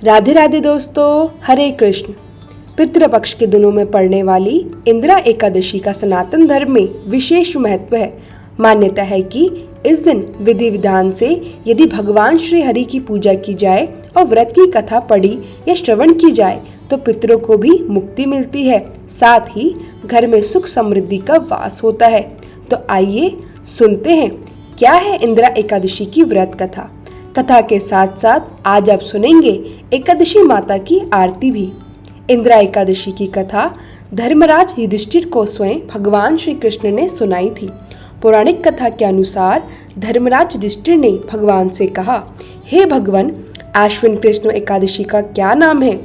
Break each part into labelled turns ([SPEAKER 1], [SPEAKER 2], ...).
[SPEAKER 1] राधे राधे दोस्तों, हरे कृष्ण। पितृपक्ष के दिनों में पड़ने वाली इंदिरा एकादशी का सनातन धर्म में विशेष महत्व है। मान्यता है कि इस दिन विधि विधान से यदि भगवान श्री हरि की पूजा की जाए और व्रत की कथा पढ़ी या श्रवण की जाए तो पितरों को भी मुक्ति मिलती है, साथ ही घर में सुख समृद्धि का वास होता है। तो आइए सुनते हैं क्या है इंदिरा एकादशी की व्रत कथा। कथा के साथ साथ आज आप सुनेंगे एकादशी माता की आरती भी। इंदिरा एकादशी की कथा धर्मराज युधिष्ठिर को स्वयं भगवान श्री कृष्ण ने सुनाई थी। पौराणिक कथा के अनुसार धर्मराज युधिष्ठिर ने भगवान से कहा, हे भगवान, आश्विन कृष्ण एकादशी का क्या नाम है,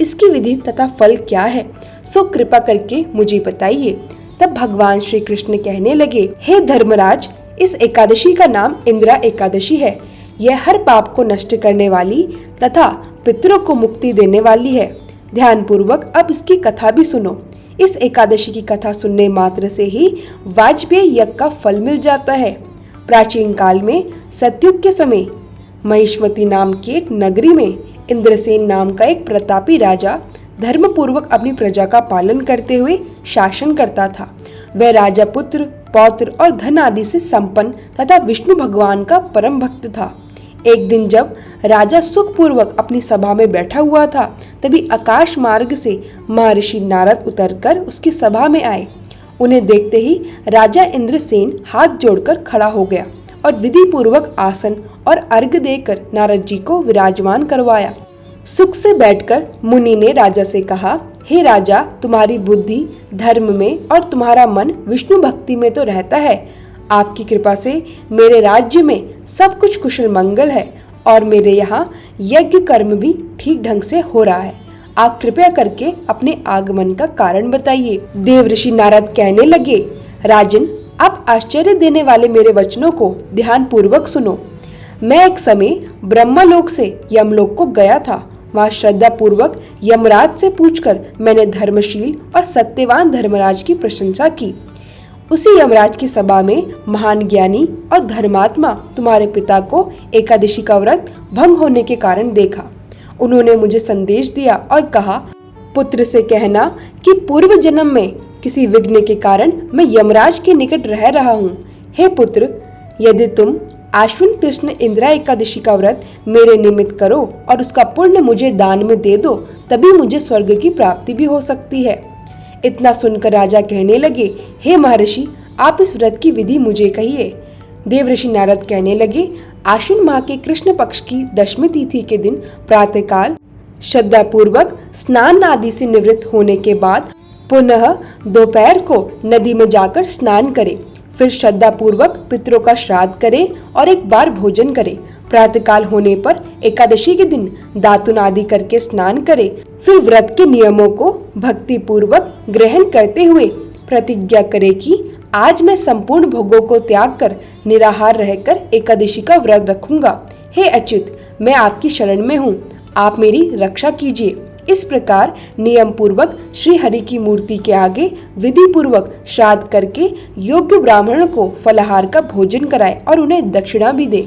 [SPEAKER 1] इसकी विधि तथा फल क्या है, सो कृपा करके मुझे बताइए। तब भगवान श्री कृष्ण कहने लगे, हे धर्मराज, इस एकादशी का नाम इंदिरा एकादशी है। यह हर पाप को नष्ट करने वाली तथा पितरों को मुक्ति देने वाली है। ध्यान पूर्वक अब इसकी कथा भी सुनो। इस एकादशी की कथा सुनने मात्र से ही वाजपेयी यज्ञ का फल मिल जाता है। प्राचीन काल में सतयुग के समय महिष्मती नाम की एक नगरी में इंद्रसेन नाम का एक प्रतापी राजा धर्म पूर्वक अपनी प्रजा का पालन करते हुए शासन करता था। वह राजा पुत्र, पौत्र और धन आदि से संपन्न तथा विष्णु भगवान का परम भक्त था। एक दिन जब राजा सुखपूर्वक अपनी सभा में बैठा हुआ था, तभी आकाश मार्ग से महर्षि नारद उतरकर उसकी सभा में आए। उन्हें देखते ही राजा इंद्रसेन हाथ जोड़कर खड़ा हो गया और विधि पूर्वक आसन और अर्घ्य देकर नारद जी को विराजमान करवाया। सुख से बैठकर मुनि ने राजा से कहा, हे राजा, तुम्हारी बुद्धि धर्म में और तुम्हारा मन विष्णु भक्ति में तो रहता है। आपकी कृपा से मेरे राज्य में सब कुछ कुशल मंगल है और मेरे यहाँ यज्ञ कर्म भी ठीक ढंग से हो रहा है। आप कृपया करके अपने आगमन का कारण बताइए। देव ऋषि नारद कहने लगे, राजन, आप आश्चर्य देने वाले मेरे वचनों को ध्यान पूर्वक सुनो। मैं एक समय ब्रह्मलोक से यमलोक को गया था। वहाँ श्रद्धा पूर्वक यमराज से पूछकर मैंने धर्मशील और सत्यवान धर्मराज की प्रशंसा की। उसी यमराज की सभा में महान ज्ञानी और धर्मात्मा तुम्हारे पिता को एकादशी का व्रत भंग होने के कारण देखा। उन्होंने मुझे संदेश दिया और कहा, पुत्र से कहना कि पूर्व जन्म में किसी विघ्न के कारण मैं यमराज के निकट रह रहा हूँ। हे पुत्र, यदि तुम आश्विन कृष्ण इंदिरा एकादशी का व्रत मेरे निमित्त करो और उसका पुण्य मुझे दान में दे दो, तभी मुझे स्वर्ग की प्राप्ति भी हो सकती है। इतना सुनकर राजा कहने लगे, हे महर्षि, आप इस व्रत की विधि मुझे कहिए। देव ऋषि नारद कहने लगे, आश्विन माह के कृष्ण पक्ष की दशमी तिथि के दिन प्रातःकाल श्रद्धा पूर्वक स्नान आदि से निवृत्त होने के बाद पुनः दोपहर को नदी में जाकर स्नान करें। फिर श्रद्धा पूर्वक पितरों का श्राद्ध करें और एक बार भोजन करें। प्रातःकाल होने पर एकादशी के दिन दातुन आदि करके स्नान करें। फिर व्रत के नियमों को भक्ति पूर्वक ग्रहण करते हुए प्रतिज्ञा करें कि आज मैं संपूर्ण भोगों को त्याग कर निराहार रहकर एकादशी का व्रत रखूंगा। हे अच्युत, मैं आपकी शरण में हूँ, आप मेरी रक्षा कीजिए। इस प्रकार नियम पूर्वक श्री हरि की मूर्ति के आगे विधि पूर्वक श्राद्ध करके योग्य ब्राह्मण को फलाहार का भोजन कराए और उन्हें दक्षिणा भी दे।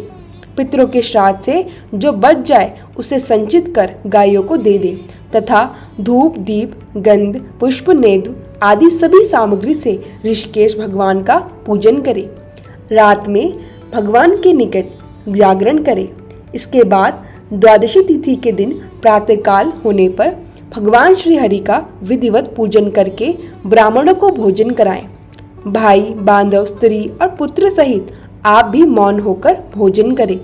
[SPEAKER 1] पितरों के श्राद्ध से जो बच जाए उसे संचित कर गायों को दे दे तथा धूप, दीप, गंध, पुष्प, नेदु आदि सभी सामग्री से ऋषिकेश भगवान का पूजन करे। रात में भगवान के निकट जागरण करे। इसके बाद द्वादशी तिथि के दिन प्रातःकाल होने पर भगवान श्री हरि का विधिवत पूजन करके ब्राह्मणों को भोजन कराएं। भाई, बांधव, स्त्री और पुत्र सहित आप भी मौन होकर भोजन करें।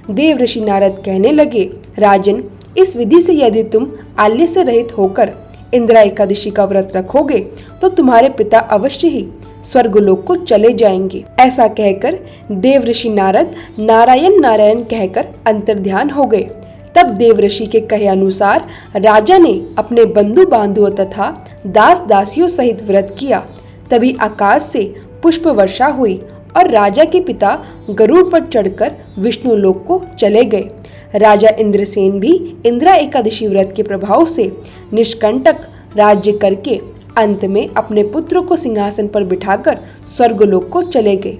[SPEAKER 1] देव ऋषि नारद कहने लगे, राजन, इस विधि से यदि तुम आलस्य से रहित होकर इंदिरा एकादशी का व्रत रखोगे तो तुम्हारे पिता अवश्य ही स्वर्गलोक को चले जाएंगे। ऐसा कहकर देव ऋषि नारद नारायण नारायण कहकर अंतर्ध्यान हो गए। तब देव ऋषि के कहे अनुसार राजा ने अपने बंधु बांधुओं तथा दास दासियों सहित व्रत किया। तभी आकाश से पुष्प वर्षा हुई और राजा के पिता गरुड़ पर चढ़कर विष्णु लोक को चले गए। राजा इंद्रसेन भी इंदिरा एकादशी व्रत के प्रभाव से निष्कंटक राज्य करके अंत में अपने पुत्र को सिंहासन पर बिठाकर स्वर्गलोक को चले गए।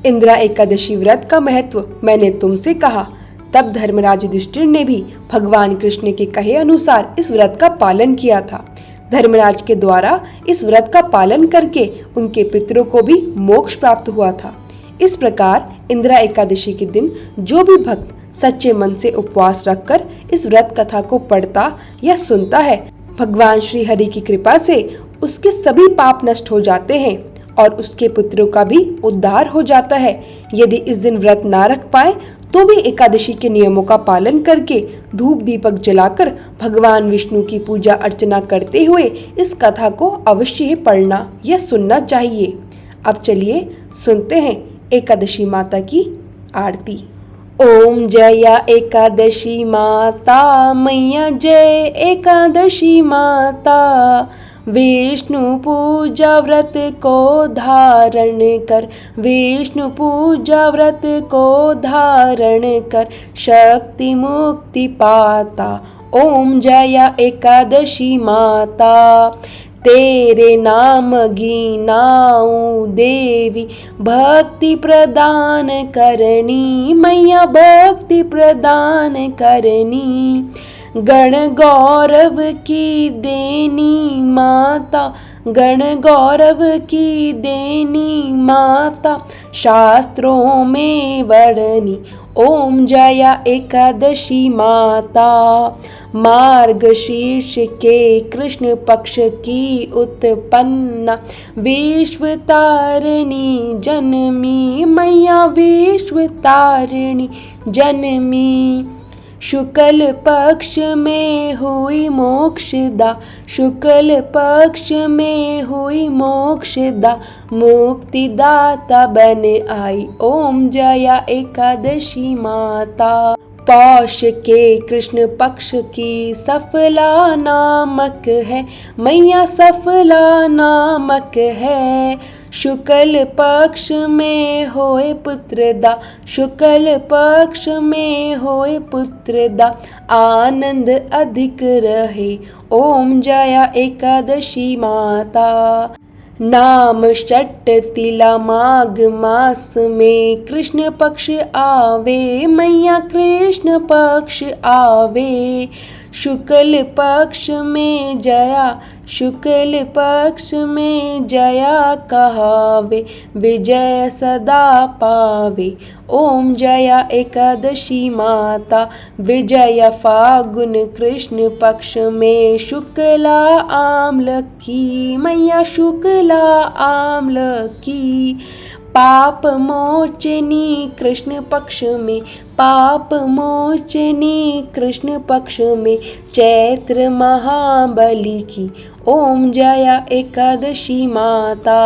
[SPEAKER 1] इंदिरा एकादशी व्रत का महत्व मैंने तुमसे कहा, तब धर्मराज युधिष्ठिर ने भी भगवान कृष्ण के कहे अनुसार इस व्रत का पालन किया था। धर्मराज के द्वारा इस व्रत का पालन करके उनके पितरों को भी मोक्ष प्राप्त हुआ था। इस प्रकार इंदिरा एकादशी के दिन जो भी भक्त सच्चे मन से उपवास रखकर इस व्रत कथा को पढ़ता या सुनता है, भगवान श्री हरि की कृपा से उसके सभी पाप नष्ट हो जाते हैं और उसके पुत्रों का भी उद्धार हो जाता है। यदि इस दिन व्रत ना रख पाए तो भी एकादशी के नियमों का पालन करके धूप दीपक जलाकर भगवान विष्णु की पूजा अर्चना करते हुए इस कथा को अवश्य ही पढ़ना या सुनना चाहिए। अब चलिए सुनते हैं एकादशी माता की आरती। ओम जया एकादशी माता मैया जय एकादशी माता, विष्णु पूजा व्रत को धारण कर, विष्णु पूजा व्रत को धारण कर, शक्ति मुक्ति पाता। ओम जया एकादशी माता, तेरे नाम गिनाऊं देवी, भक्ति प्रदान करनी मैया, भक्ति प्रदान करनी। गण गौरव की देनी माता, गण गौरव की देनी माता, शास्त्रों में वर्णनी। ओम जया एकादशी माता, मार्गशीर्ष के कृष्ण पक्ष की उत्पन्ना, विश्व तारिणी जन्मी मैया, विश्व तारिणी जन्मी। शुक्ल पक्ष में हुई मोक्षदा, शुक्ल पक्ष में हुई मोक्षदा, मुक्तिदाता बन आई। ओम जया एकादशी माता, पौष के कृष्ण पक्ष की सफला नामक है मैया, सफला नामक है। शुक्ल पक्ष में होए पुत्रदा, शुक्ल पक्ष में होए पुत्रदा, आनंद अधिक रहे। ओम जया एकादशी माता, नाम षट तिला माघ मास में कृष्ण पक्ष आवे मैया, कृष्ण पक्ष आवे। शुक्ल पक्ष में जया, शुक्ल पक्ष में जया कहावे, विजय सदा पावे। ओम जया एकादशी माता, विजय फागुन कृष्ण पक्ष में शुक्ला आम्ल की मैया, शुक्ला आम्ल की। पाप मोचनी कृष्ण पक्ष में, पाप मोचनी कृष्ण पक्ष में, चैत्र महाबली की। ओम जया एकादशी माता,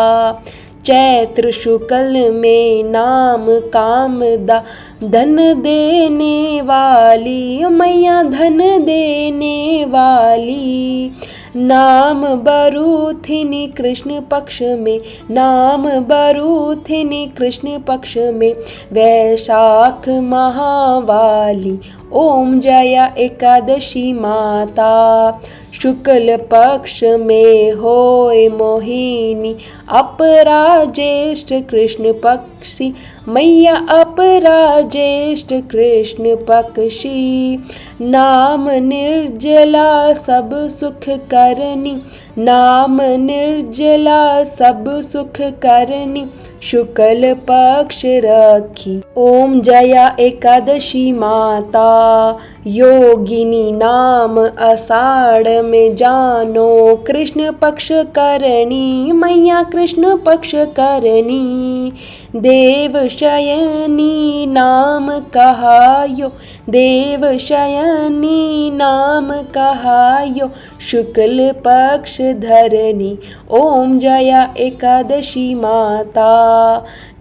[SPEAKER 1] चैत्र शुक्ल में नाम कामदा, धन देने वाली मैया, धन देने वाली। नाम बरूथिनी कृष्ण पक्ष में, नाम बरूथिनी कृष्ण पक्ष में, वैशाख महावाली। ओम जया एकादशी माता, शुक्ल पक्ष में होए मोहिनी, अपरा ज्येष्ठ कृष्ण पक्षी मैया, अपरा ज्येष्ठ कृष्ण पक्षी। नाम निर्जला सब सुख करनी, नाम निर्जला सब सुख करनी, शुक्ल पक्ष रखी। ओम जया एकादशी माता, योगिनी नाम आषाढ़ में जानो, कृष्ण पक्ष करनी मैया, कृष्ण पक्ष करनी। देव शयनी नाम कहायो, देव शयनी नाम कहायो, शुक्ल पक्ष धरनी। ओम जया एकादशी माता,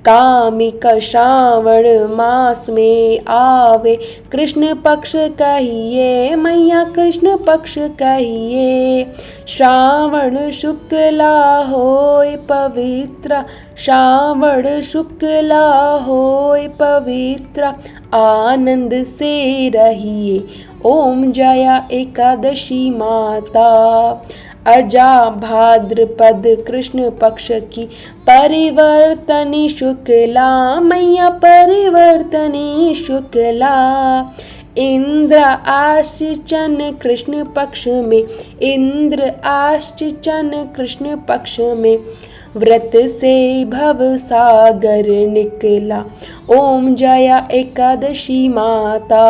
[SPEAKER 1] कामिका श्रावण मास में आवे, कृष्ण पक्ष कहिए मैया, कृष्ण पक्ष कहिए। श्रावण शुक्ला होय पवित्र, श्रावण शुक्ला होय पवित्र, आनंद से रहिए। ओम जया एकादशी माता, अजा भाद्रपद कृष्ण पक्ष की परिवर्तनी शुक्ला मैया परिवर्तनी शुक्ला। इंद्र आश्चन कृष्ण पक्ष में, इंद्र आश्चन कृष्ण पक्ष में, व्रत से भव सागर निकला। ओम जया एकादशी माता।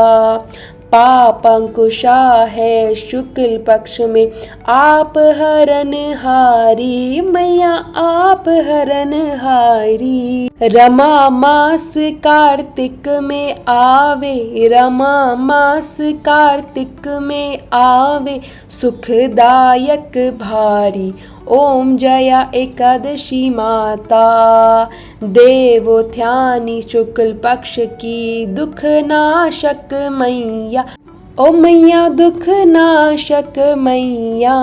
[SPEAKER 1] पाप अंकुशा है शुक्ल पक्ष में, आप हरन हारी मैया आप हरन हारी। रमा मास कार्तिक में आवे, रमा मास कार्तिक में आवे, सुखदायक भारी। ओम जया एकादशी माता। देवोत्थानी शुक्ल पक्ष की दुख नाशक मैया, ओ मैया दुख नाशक मैया।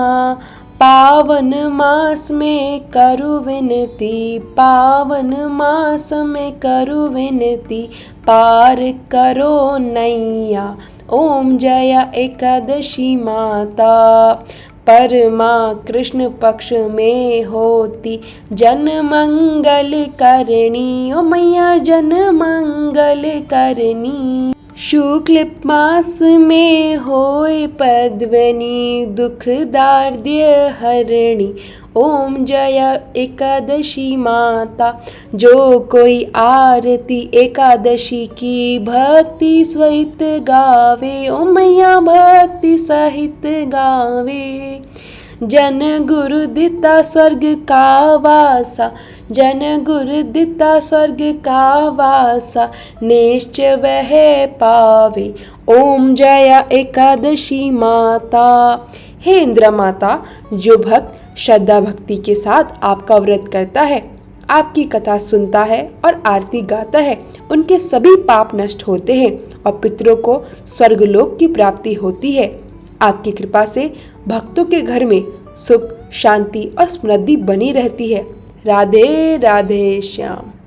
[SPEAKER 1] पावन मास में करु विनती, पावन मास में करु विनती, पार करो नैया। ओम जया एकादशी माता। परमा कृष्ण पक्ष में होती जन मंगल करनी, ओ मैया जन मंगल करनी। शुक्ल मास में होए पद्वनी, दुख दार्द्य हरणी। ओम जया एकादशी माता। जो कोई आरती एकादशी की भक्ति सहित गावे, ओ मैया भक्ति सहित गावे। जन गुरु दिता स्वर्ग का वासा, जन गुरु दिता स्वर्ग का वासा, निश्चय वह पावे। ओम जया एकादशी माता। हे इंद्र माता, जो भक्त श्रद्धा भक्ति के साथ आपका व्रत करता है, आपकी कथा सुनता है और आरती गाता है, उनके सभी पाप नष्ट होते हैं और पितरों को स्वर्गलोक की प्राप्ति होती है। आपकी कृपा से भक्तों के घर में सुख, शांति और समृद्धि बनी रहती है। राधे राधे श्याम।